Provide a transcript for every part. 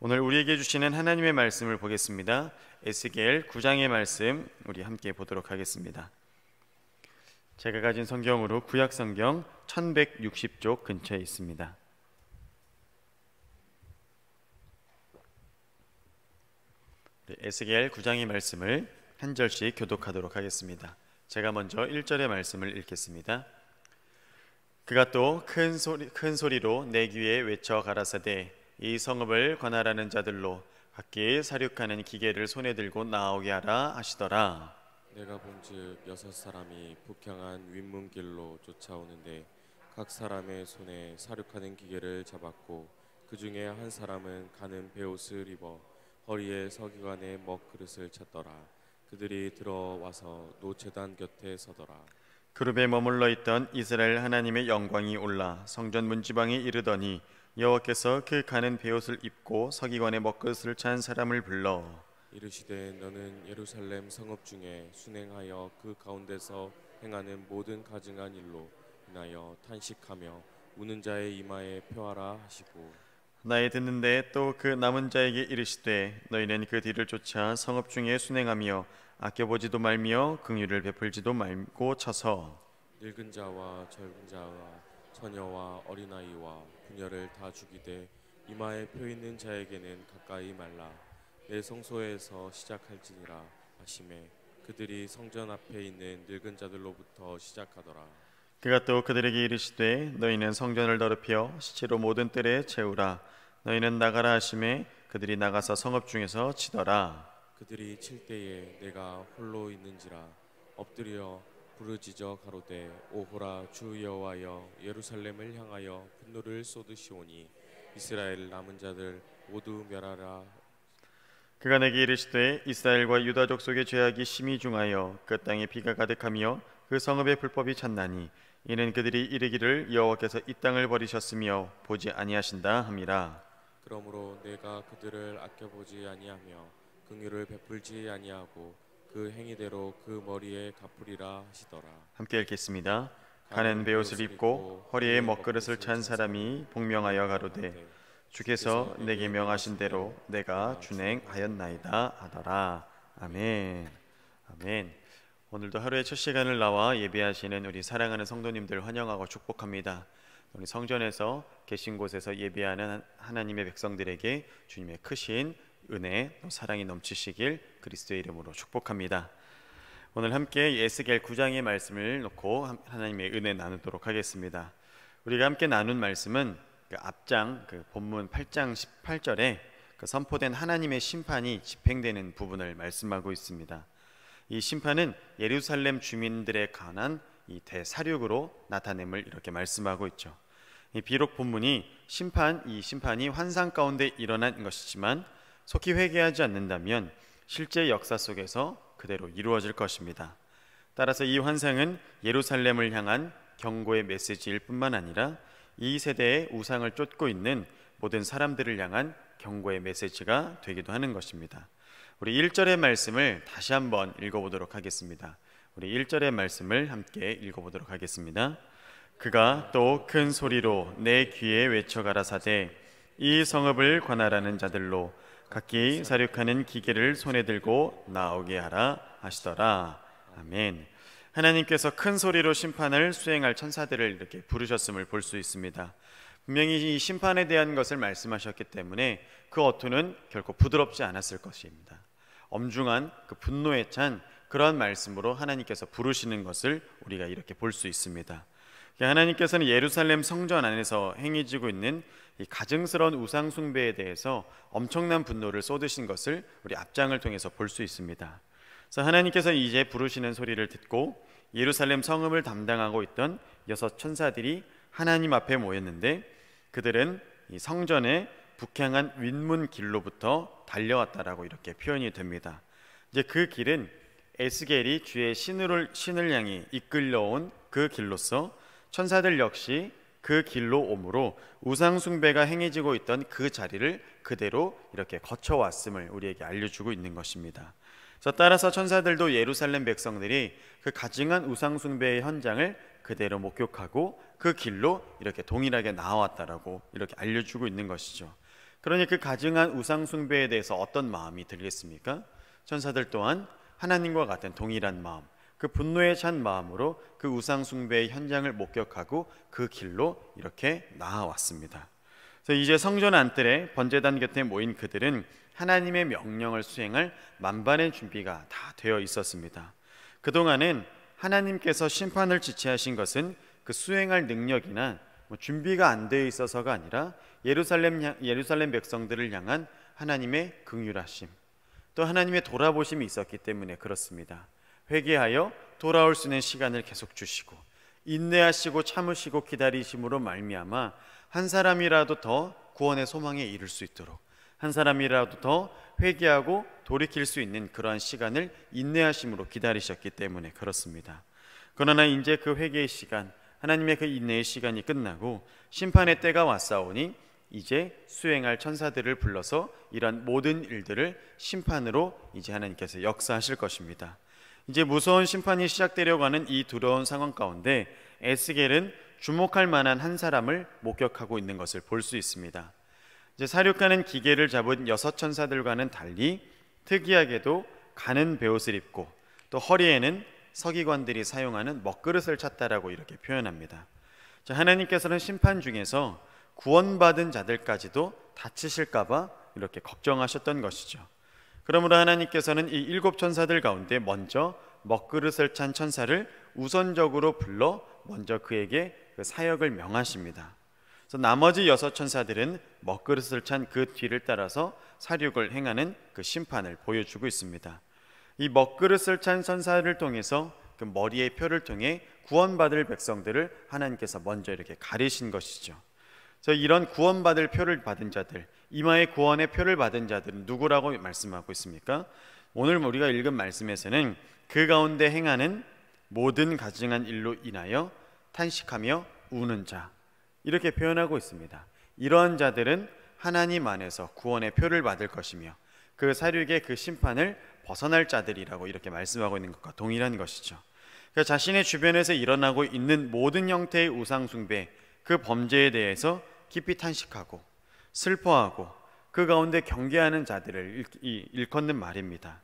오늘 우리에게 주시는 하나님의 말씀을 보겠습니다. 에스겔 9장의 말씀 우리 함께 보도록 하겠습니다. 제가 가진 성경으로 구약 성경 1160쪽 근처에 있습니다. 에스겔 9장의 말씀을 한 절씩 교독하도록 하겠습니다. 제가 먼저 1절의 말씀을 읽겠습니다. 그가 또 큰 소리로 내 귀에 외쳐 가라사대 이 성읍을 관할하는 자들로 각기 사륙하는 기계를 손에 들고 나오게 하라 하시더라. 내가 본즉 6사람이 북향한 윗문길로 쫓아오는데 각 사람의 손에 사륙하는 기계를 잡았고 그 중에 한 사람은 가는 베옷을 입어 허리에 서기관의 먹그릇을 찼더라. 그들이 들어와서 노제단 곁에 서더라. 그룹에 머물러 있던 이스라엘 하나님의 영광이 올라 성전 문지방에 이르더니 여호와께서 그 가는 베옷을 입고 서기관의 먹그릇을 찬 사람을 불러 이르시되 너는 예루살렘 성읍 중에 순행하여 그 가운데서 행하는 모든 가증한 일로 인하여 탄식하며 우는 자의 이마에 표하라 하시고 나의 듣는데 또 그 남은 자에게 이르시되 너희는 그 뒤를 쫓아 성읍 중에 순행하며 아껴보지도 말며 긍휼을 베풀지도 말고 쳐서 늙은 자와 젊은 자와 처녀와 어린아이와 부녀를 다 죽이되 이마에 표 있는 자에게는 가까이 말라. 내 성소에서 시작할지니라 하시매 그들이 성전 앞에 있는 늙은 자들로부터 시작하더라. 그가 또 그들에게 이르시되 너희는 성전을 더럽혀 시체로 모든 뜰에 채우라. 너희는 나가라 하시매 그들이 나가서 성읍 중에서 치더라. 그들이 칠 때에 내가 홀로 있는지라 엎드려 부르짖어 가로되 오호라 주 여호와여 예루살렘을 향하여 분노를 쏟으시오니 이스라엘 남은 자들 모두 멸하라. 그가 내게 이르시되 이스라엘과 유다 족속의 죄악이 심히 중하여 그 땅에 비가 가득하며 그 성읍의 불법이 찼나니 이는 그들이 이르기를 여호와께서 이 땅을 버리셨으며 보지 아니하신다 함이라. 그러므로 내가 그들을 아껴보지 아니하며 긍휼을 베풀지 아니하고 그 행위대로 그 머리에 갚으리라 하시더라. 함께 읽겠습니다. 가는 베옷을 입고 허리에 먹그릇을 찬 사람이 복명하여 가로되 주께서 내게 명하신 대로 내가 준행하였나이다 하더라. 아멘. 아멘. 오늘도 하루의 첫 시간을 나와 예배하시는 우리 사랑하는 성도님들 환영하고 축복합니다. 우리 성전에서 계신 곳에서 예배하는 하나님의 백성들에게 주님의 크신 은혜, 사랑이 넘치시길 그리스도의 이름으로 축복합니다. 오늘 함께 에스겔 9장의 말씀을 놓고 하나님의 은혜 나누도록 하겠습니다. 우리가 함께 나눈 말씀은 그 앞장 본문 8장 18절에 그 선포된 하나님의 심판이 집행되는 부분을 말씀하고 있습니다. 이 심판은 예루살렘 주민들에 관한 이 대사륙으로 나타냄을 이렇게 말씀하고 있죠. 비록 본문이 이 심판이 환상 가운데 일어난 것이지만 속히 회개하지 않는다면 실제 역사 속에서 그대로 이루어질 것입니다. 따라서 이 환상은 예루살렘을 향한 경고의 메시지일 뿐만 아니라 이 세대의 우상을 쫓고 있는 모든 사람들을 향한 경고의 메시지가 되기도 하는 것입니다. 우리 1절의 말씀을 다시 한번 읽어보도록 하겠습니다. 우리 1절의 말씀을 함께 읽어보도록 하겠습니다. 그가 또 큰 소리로 내 귀에 외쳐 가라사대 이 성읍을 관할하는 자들로 각기 사륙하는 기계를 손에 들고 나오게 하라 하시더라. 아멘. 하나님께서 큰 소리로 심판을 수행할 천사들을 이렇게 부르셨음을 볼 수 있습니다. 분명히 이 심판에 대한 것을 말씀하셨기 때문에 그 어투는 결코 부드럽지 않았을 것입니다. 엄중한 그 분노에 찬 그런 말씀으로 하나님께서 부르시는 것을 우리가 이렇게 볼 수 있습니다. 하나님께서는 예루살렘 성전 안에서 행해지고 있는 이 가증스러운 우상 숭배에 대해서 엄청난 분노를 쏟으신 것을 우리 앞장을 통해서 볼 수 있습니다. 그래서 하나님께서 이제 부르시는 소리를 듣고 예루살렘 성읍을 담당하고 있던 6 천사들이 하나님 앞에 모였는데 그들은 이 성전의 북향한 윗문 길로부터 달려왔다라고 이렇게 표현이 됩니다. 이제 그 길은 에스겔이 주의 신을 향해 이끌려온 그 길로서 천사들 역시 그 길로 오므로 우상 숭배가 행해지고 있던 그 자리를 그대로 이렇게 거쳐왔음을 우리에게 알려주고 있는 것입니다. 그래서 따라서 천사들도 예루살렘 백성들이 그 가증한 우상 숭배의 현장을 그대로 목격하고 그 길로 이렇게 동일하게 나왔다라고 이렇게 알려주고 있는 것이죠. 그러니 그 가증한 우상 숭배에 대해서 어떤 마음이 들겠습니까? 천사들 또한 하나님과 같은 동일한 마음, 그 분노에 찬 마음으로 그 우상 숭배의 현장을 목격하고 그 길로 이렇게 나아왔습니다. 그래서 이제 성전 안뜰에 번제단 곁에 모인 그들은 하나님의 명령을 수행할 만반의 준비가 다 되어 있었습니다. 그동안은 하나님께서 심판을 지시하신 것은 그 수행할 능력이나 준비가 안 되어 있어서가 아니라 예루살렘 백성들을 향한 하나님의 긍휼하심, 또 하나님의 돌아보심이 있었기 때문에 그렇습니다. 회개하여 돌아올 수 있는 시간을 계속 주시고 인내하시고 참으시고 기다리심으로 말미암아 한 사람이라도 더 구원의 소망에 이를 수 있도록, 한 사람이라도 더 회개하고 돌이킬 수 있는 그러한 시간을 인내하심으로 기다리셨기 때문에 그렇습니다. 그러나 이제 그 회개의 시간, 하나님의 그 인내의 시간이 끝나고 심판의 때가 왔사오니 이제 수행할 천사들을 불러서 이런 모든 일들을 심판으로 이제 하나님께서 역사하실 것입니다. 이제 무서운 심판이 시작되려고 하는 이 두려운 상황 가운데 에스겔은 주목할 만한 한 사람을 목격하고 있는 것을 볼 수 있습니다. 이제 사륙하는 기계를 잡은 6 천사들과는 달리 특이하게도 가는 베옷을 입고 또 허리에는 서기관들이 사용하는 먹그릇을 찼다라고 이렇게 표현합니다. 하나님께서는 심판 중에서 구원받은 자들까지도 다치실까봐 이렇게 걱정하셨던 것이죠. 그러므로 하나님께서는 이 7 천사들 가운데 먼저 먹그릇을 찬 천사를 우선적으로 불러 먼저 그에게 그 사역을 명하십니다. 그래서 나머지 6 천사들은 먹그릇을 찬 그 뒤를 따라서 사륙을 행하는 그 심판을 보여주고 있습니다. 이 먹그릇을 찬 천사를 통해서 그 머리의 표를 통해 구원받을 백성들을 하나님께서 먼저 이렇게 가리신 것이죠. 그래서 이런 구원받을 표를 받은 자들, 이마에 구원의 표를 받은 자들은 누구라고 말씀하고 있습니까? 오늘 우리가 읽은 말씀에서는 그 가운데 행하는 모든 가증한 일로 인하여 탄식하며 우는 자, 이렇게 표현하고 있습니다. 이러한 자들은 하나님 안에서 구원의 표를 받을 것이며 그 사륙의 그 심판을 벗어날 자들이라고 이렇게 말씀하고 있는 것과 동일한 것이죠. 그러니까 자신의 주변에서 일어나고 있는 모든 형태의 우상 숭배, 그 범죄에 대해서 깊이 탄식하고 슬퍼하고 그 가운데 경계하는 자들을 일컫는 말입니다.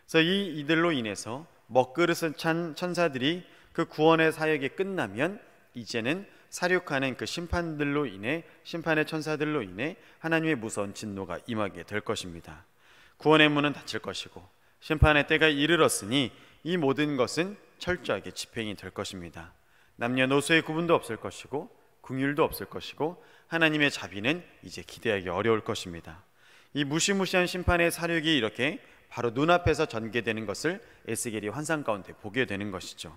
그래서 이들로 인해서 먹그릇을 찬 천사들이 그 구원의 사역이 끝나면 이제는 사륙하는 그 심판들로 인해, 심판의 천사들로 인해 하나님의 무서운 진노가 임하게 될 것입니다. 구원의 문은 닫힐 것이고 심판의 때가 이르렀으니 이 모든 것은 철저하게 집행이 될 것입니다. 남녀노소의 구분도 없을 것이고 긍휼도 없을 것이고 하나님의 자비는 이제 기대하기 어려울 것입니다. 이 무시무시한 심판의 사륙이 이렇게 바로 눈앞에서 전개되는 것을 에스겔이 환상 가운데 보게 되는 것이죠.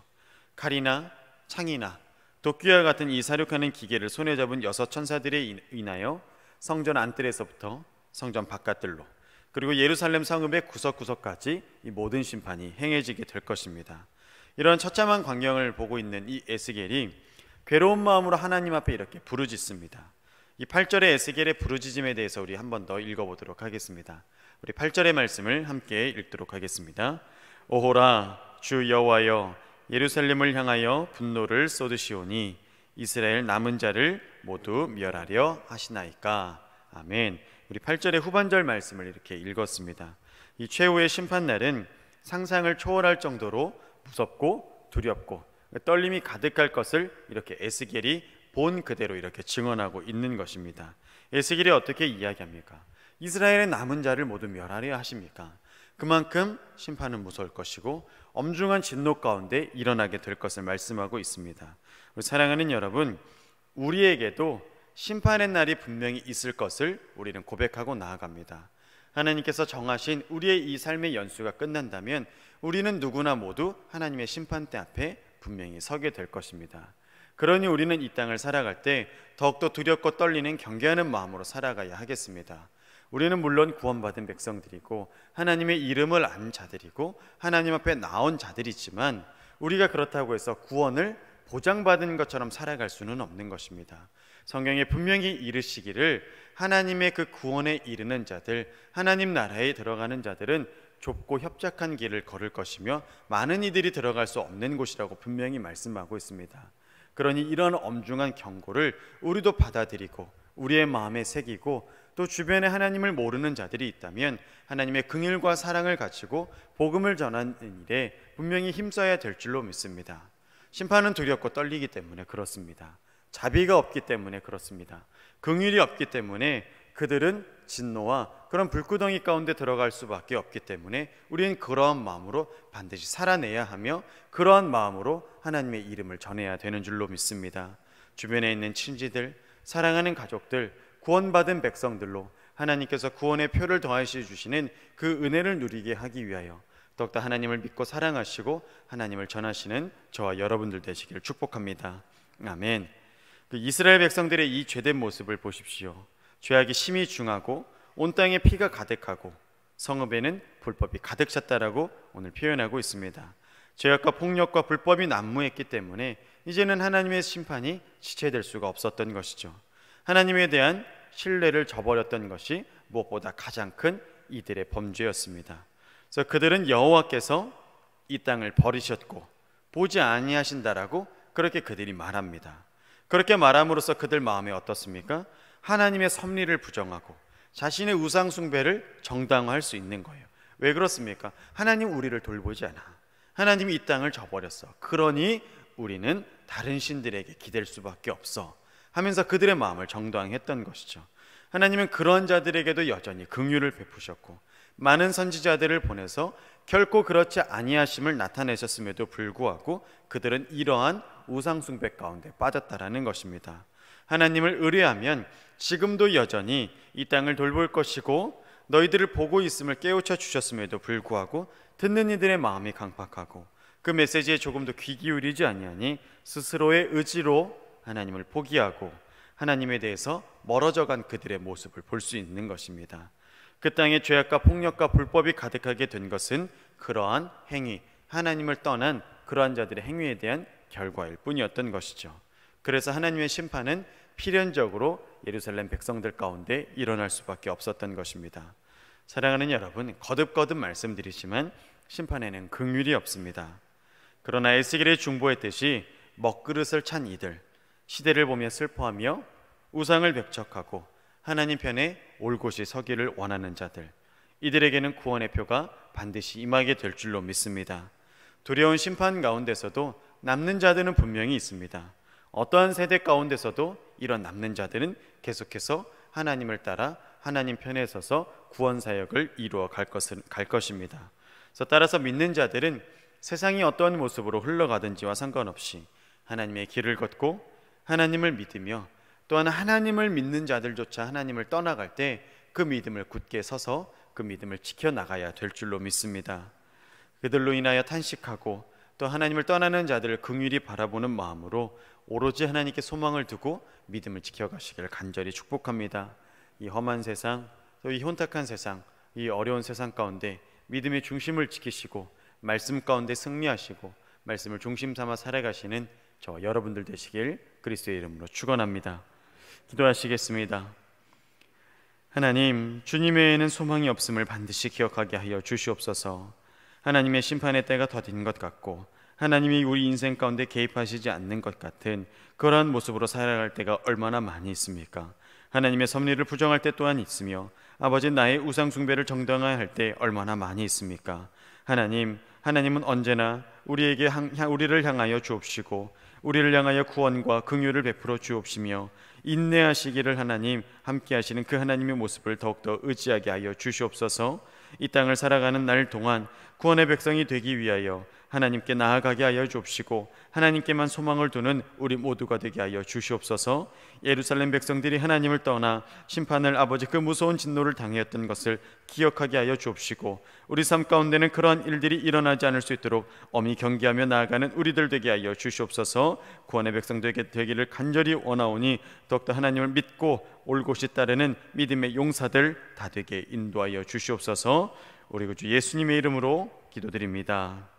칼이나 창이나 도끼와 같은 이 사륙하는 기계를 손에 잡은 6 천사들에 인하여 성전 안뜰에서부터 성전 바깥들로 그리고 예루살렘 성읍의 구석구석까지 이 모든 심판이 행해지게 될 것입니다. 이런 처참한 광경을 보고 있는 이 에스겔이 괴로운 마음으로 하나님 앞에 이렇게 부르짖습니다. 이 8절의 에스겔의 부르짖음에 대해서 우리 한 번 더 읽어보도록 하겠습니다. 우리 8절의 말씀을 함께 읽도록 하겠습니다. 오호라 주 여호와여, 예루살렘을 향하여 분노를 쏟으시오니 이스라엘 남은 자를 모두 멸하려 하시나이까. 아멘. 우리 8절의 후반절 말씀을 이렇게 읽었습니다. 이 최후의 심판날은 상상을 초월할 정도로 무섭고 두렵고 떨림이 가득할 것을 이렇게 에스겔이 본 그대로 이렇게 증언하고 있는 것입니다. 에스겔이 어떻게 이야기합니까? 이스라엘의 남은 자를 모두 멸하려 하십니까? 그만큼 심판은 무서울 것이고 엄중한 진노 가운데 일어나게 될 것을 말씀하고 있습니다. 우리 사랑하는 여러분, 우리에게도 심판의 날이 분명히 있을 것을 우리는 고백하고 나아갑니다. 하나님께서 정하신 우리의 이 삶의 연수가 끝난다면 우리는 누구나 모두 하나님의 심판대 앞에 분명히 서게 될 것입니다. 그러니 우리는 이 땅을 살아갈 때 더욱더 두렵고 떨리는 경계하는 마음으로 살아가야 하겠습니다. 우리는 물론 구원받은 백성들이고 하나님의 이름을 아는 자들이고 하나님 앞에 나온 자들이지만 우리가 그렇다고 해서 구원을 보장받은 것처럼 살아갈 수는 없는 것입니다. 성경에 분명히 이르시기를 하나님의 그 구원에 이르는 자들, 하나님 나라에 들어가는 자들은 좁고 협착한 길을 걸을 것이며 많은 이들이 들어갈 수 없는 곳이라고 분명히 말씀하고 있습니다. 그러니 이런 엄중한 경고를 우리도 받아들이고 우리의 마음에 새기고 또 주변에 하나님을 모르는 자들이 있다면 하나님의 긍휼과 사랑을 가지고 복음을 전하는 일에 분명히 힘써야 될 줄로 믿습니다. 심판은 두렵고 떨리기 때문에 그렇습니다. 자비가 없기 때문에 그렇습니다. 긍휼이 없기 때문에 그들은 진노와 그런 불구덩이 가운데 들어갈 수밖에 없기 때문에 우리는 그러한 마음으로 반드시 살아내야 하며 그러한 마음으로 하나님의 이름을 전해야 되는 줄로 믿습니다. 주변에 있는 친지들, 사랑하는 가족들, 구원받은 백성들로 하나님께서 구원의 표를 더하시 주시는 그 은혜를 누리게 하기 위하여 더욱더 하나님을 믿고 사랑하시고 하나님을 전하시는 저와 여러분들 되시기를 축복합니다. 아멘. 이스라엘 백성들의 이 죄된 모습을 보십시오. 죄악이 심히 중하고 온 땅에 피가 가득하고 성읍에는 불법이 가득 찼다라고 오늘 표현하고 있습니다. 죄악과 폭력과 불법이 난무했기 때문에 이제는 하나님의 심판이 지체될 수가 없었던 것이죠. 하나님에 대한 신뢰를 저버렸던 것이 무엇보다 가장 큰 이들의 범죄였습니다. 그래서 그들은 여호와께서 이 땅을 버리셨고 보지 아니하신다라고 그렇게 그들이 말합니다. 그렇게 말함으로써 그들 마음에 어떻습니까? 하나님의 섭리를 부정하고 자신의 우상 숭배를 정당화할 수 있는 거예요. 왜 그렇습니까? 하나님 우리를 돌보지 않아. 하나님이 이 땅을 저버렸어. 그러니 우리는 다른 신들에게 기댈 수밖에 없어 하면서 그들의 마음을 정당했던 것이죠. 하나님은 그런 자들에게도 여전히 긍휼을 베푸셨고 많은 선지자들을 보내서 결코 그렇지 아니하심을 나타내셨음에도 불구하고 그들은 이러한 우상 숭배 가운데 빠졌다라는 것입니다. 하나님을 의뢰하면 지금도 여전히 이 땅을 돌볼 것이고 너희들을 보고 있음을 깨우쳐 주셨음에도 불구하고 듣는 이들의 마음이 강팍하고 그 메시지에 조금도 귀 기울이지 아니하니 스스로의 의지로 하나님을 포기하고 하나님에 대해서 멀어져간 그들의 모습을 볼 수 있는 것입니다. 그 땅에 죄악과 폭력과 불법이 가득하게 된 것은 그러한 행위, 하나님을 떠난 그러한 자들의 행위에 대한 결과일 뿐이었던 것이죠. 그래서 하나님의 심판은 필연적으로 예루살렘 백성들 가운데 일어날 수밖에 없었던 것입니다. 사랑하는 여러분, 거듭거듭 말씀드리지만 심판에는 긍휼이 없습니다. 그러나 에스겔의 중보했듯이 먹그릇을 찬 이들, 시대를 보며 슬퍼하며 우상을 배척하고 하나님 편에 올곧이 서기를 원하는 자들, 이들에게는 구원의 표가 반드시 임하게 될 줄로 믿습니다. 두려운 심판 가운데서도 남는 자들은 분명히 있습니다. 어떠한 세대 가운데서도 이런 남는 자들은 계속해서 하나님을 따라 하나님 편에 서서 구원 사역을 이루어 갈 것입니다. 그래서 따라서 믿는 자들은 세상이 어떠한 모습으로 흘러가든지와 상관없이 하나님의 길을 걷고 하나님을 믿으며 또한 하나님을 믿는 자들조차 하나님을 떠나갈 때 그 믿음을 굳게 서서 그 믿음을 지켜나가야 될 줄로 믿습니다. 그들로 인하여 탄식하고 또 하나님을 떠나는 자들을 긍휼히 바라보는 마음으로 오로지 하나님께 소망을 두고 믿음을 지켜가시기를 간절히 축복합니다. 이 험한 세상, 또 이 혼탁한 세상, 이 어려운 세상 가운데 믿음의 중심을 지키시고 말씀 가운데 승리하시고 말씀을 중심 삼아 살아가시는 저와 여러분들 되시길 그리스도의 이름으로 축원합니다. 기도하시겠습니다. 하나님, 주님 외에는 소망이 없음을 반드시 기억하게 하여 주시옵소서. 하나님의 심판의 때가 더딘 것 같고 하나님이 우리 인생 가운데 개입하시지 않는 것 같은 그러한 모습으로 살아갈 때가 얼마나 많이 있습니까? 하나님의 섭리를 부정할 때 또한 있으며 아버지 나의 우상 숭배를 정당화할 때 얼마나 많이 있습니까? 하나님은 언제나 우리를 향하여 주옵시고 우리를 향하여 구원과 긍휼을 베풀어 주옵시며 인내하시기를 하나님 함께 하시는 그 하나님의 모습을 더욱더 의지하게 하여 주시옵소서. 이 땅을 살아가는 날 동안 구원의 백성이 되기 위하여 하나님께 나아가게 하여 주옵시고 하나님께만 소망을 두는 우리 모두가 되게 하여 주시옵소서. 예루살렘 백성들이 하나님을 떠나 심판을 아버지 그 무서운 진노를 당했던 것을 기억하게 하여 주옵시고 우리 삶 가운데는 그러한 일들이 일어나지 않을 수 있도록 엄히 경계하며 나아가는 우리들 되게 하여 주시옵소서. 구원의 백성 되기를 간절히 원하오니 더욱더 하나님을 믿고 올곧이 따르는 믿음의 용사들 다 되게 인도하여 주시옵소서. 우리 구주 예수님의 이름으로 기도드립니다.